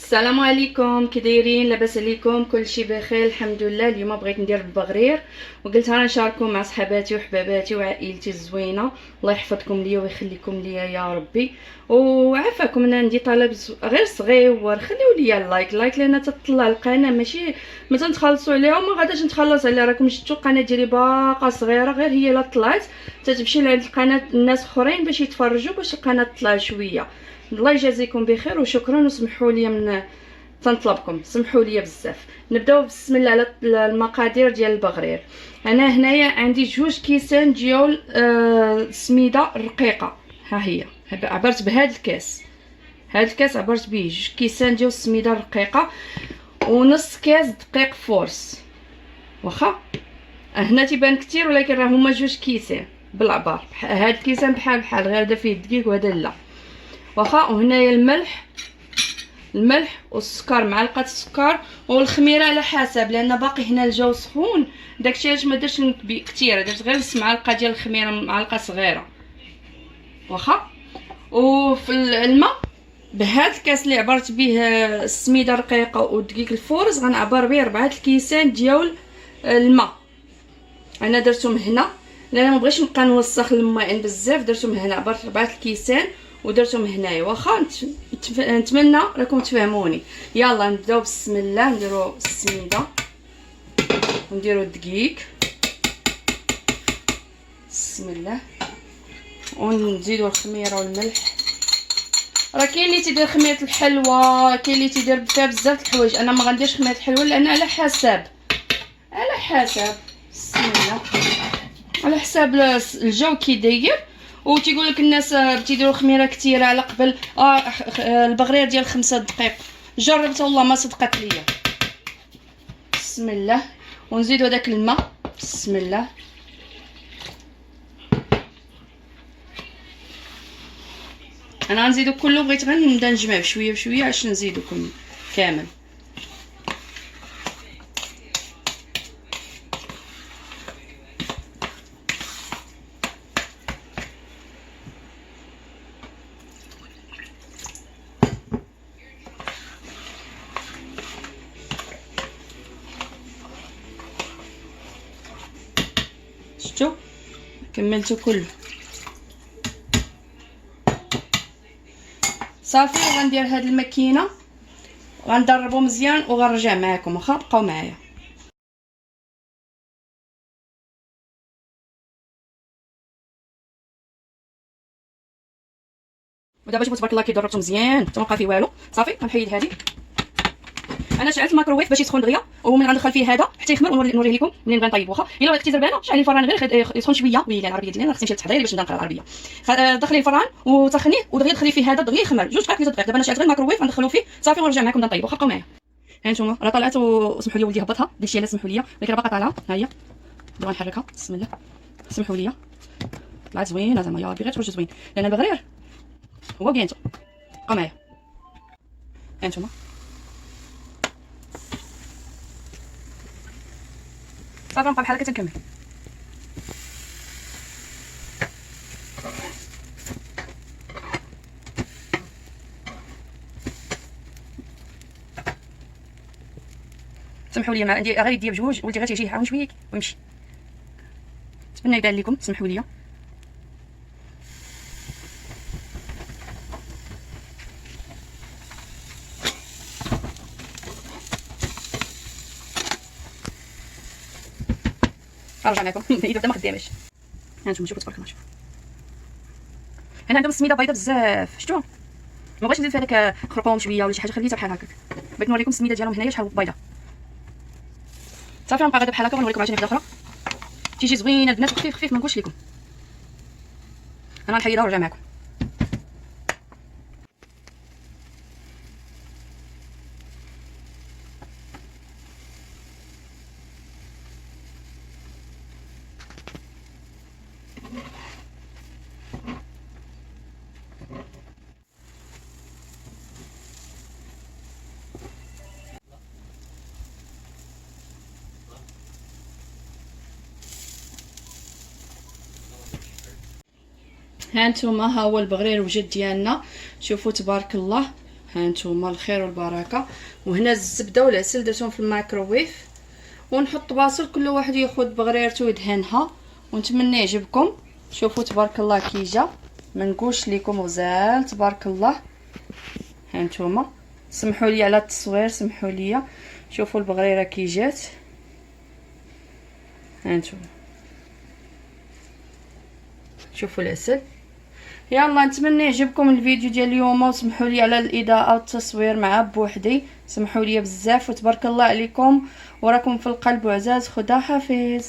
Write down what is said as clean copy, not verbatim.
السلام عليكم، كي دايرين؟ لاباس عليكم؟ كلشي بخير الحمد لله. اليوم بغيت ندير البغرير وقلت انا نشاركو مع صحباتي وحباباتي وعائلتي الزوينه. الله يحفظكم ليا ويخليكم ليا يا ربي. وعافاكم، انا عندي طلب غير صغير، خليو ليا اللايك لان تطلع القناه، ماشي ما تنتخلصوا عليها وما غاداش نتخلص عليها. راكم شفتوا القناه ديالي باقا صغيره، غير هي لا طلعت تتمشي لعند القناه الناس اخرين باش يتفرجوا باش القناه تطلع شويه. الله يجازيكم بخير وشكرا، وسمحوا لي من تنطلبكم سمحوا لي بزاف. نبداو بسم الله على المقادير ديال البغرير. انا هنايا عندي 2 كيسان ديال السميده الرقيقه، ها هي عبرت بهذا الكاس. هذا الكاس عبرت به 2 كيسان ديال السميده الرقيقه ونص كاس دقيق فورس. واخا هنا تيبان كتير ولكن راه هما 2 كيسان بالعبار. هاد الكيسان بحال غير هذا فيه الدقيق وهذا لا. واخا وهنايا الملح والسكر، معلقه السكر والخميره على حسب، لان باقي هنا الجو سخون داكشي علاش ما درتش كثير، درت غير نص معلقه ديال الخميره، معلقه صغيره. واخا وفي الماء بهذا الكاس اللي عبرت به السميده الرقيقه والدقيق الفورز غنعبر به 4 كيسان ديال الماء. انا درتهم هنا لان ما بغيتش نبقى نوسخ الماء بزاف، درتهم هنا عبرت 4 كيسان ودرتهم هنايا. واخا نتمنى راكم تفهموني. يلا نبداو بسم الله، نديرو السميده ونديرو الدقيق بسم الله، ونزيدو الخميره والملح. راه كاين اللي تيدير خميره الحلوى، كاين اللي تيدير فيها بزاف الحوايج. انا ما غنديرش خميره الحلوى لان على حسب بسم الله، على حساب الجو كي داير. وتيقول لك الناس تيديروا خميره كثيره على قبل. البغرير ديال 5 دقائق جربته والله ما صدقت ليا. بسم الله ونزيدوا هذاك الماء بسم الله. انا غنزيدو كله، بغيت غير نبدا نجمع بشويه بشويه عشان نزيدو كامل. شفتوا كملته كله صافي. وغندير هاد الماكينه غندربو مزيان وغنرجع معكم. واخا بقاو معايا. ودابا شوفوا تبارك الله كي دربته مزيان حتى ما بقى فيه والو. صافي غنحيد هادي. انا شعلت الميكروويف باش يسخن دغيا، ومن غندخل فيه هذا حتى يخمر ونوريه لكم منين غنطيب. واخا الا بغيتي زربانه شعلي الفران غير يسخن شويه. ويلي العربيه ديالي انا خصني نمشي للتحضير باش نبدا نقرا العربيه. دخلي الفران وسخنيه ودغيا دخلي فيه هذا دغيا يخمر 2 دقائق 3 دقائق. دابا انا شعلت غير الميكروويف غندخلو فيه صافي ونرجع معكم نطيب. واخا بقاو معايا. ها نتوما راه طلعت وسمحوا لي ولدي هبطها، داكشي علاش سمحوا لي، ولكن راه باقا طالعه. ها هي دابا نحركها بسم الله. سمحوا لي طلعت زوينه زعما يا ربي غير تخرج زوين لان البغرير هو كاينته. بقاو معايا. ها نتوما صافي نبقى بحال هكا تنكمل. سمحوا لي ما عندي غير يدي بجوج، ولدي غير تيجي يحاول شويه ويمشي. نتمنى يبان لكم سمحوا لي. ارجع معكم اذا بدا ما خدامش. ها نتوما شوفوا تبارك الله. شوفوا هنا عندهم السميده بيضه بزاف، شفتوها؟ ما بغيتش نزيد فيها داك خرقوم شويه ولا شي حاجه، خليتها بحال هكاك. بغيت نوريكم السميده ديالهم هنايا شحال بيضه. صافي غنبقى غادا بحال هكا ونوريكم عاوتاني وحده اخرى تيجي زوينه البنات خفيف خفيف ما نقولش لكم. انا غنحيدها ونرجع معكم. ها نتوما ها هو البغرير وجد ديالنا. شوفوا تبارك الله هانتوما الخير والبركه. وهنا الزبده والعسل درتهم في الميكروويف، ونحط باصل كل واحد ياخذ بغريرته ويدهنها، ونتمنى يعجبكم. شوفوا تبارك الله كي جا، ما نقولش لكم غزال تبارك الله. هانتوما سمحوا لي على التصوير، سمحوا لي. شوفوا البغريره كي جات، هانتوما شوفوا العسل. يلا نتمنى يعجبكم الفيديو ديال اليوم، وسمحوا لي على الاضاءه والتصوير مع بوحدي، سمحوا لي بزاف وتبارك الله عليكم، وراكم في القلب وعزاز. خدا حافظ.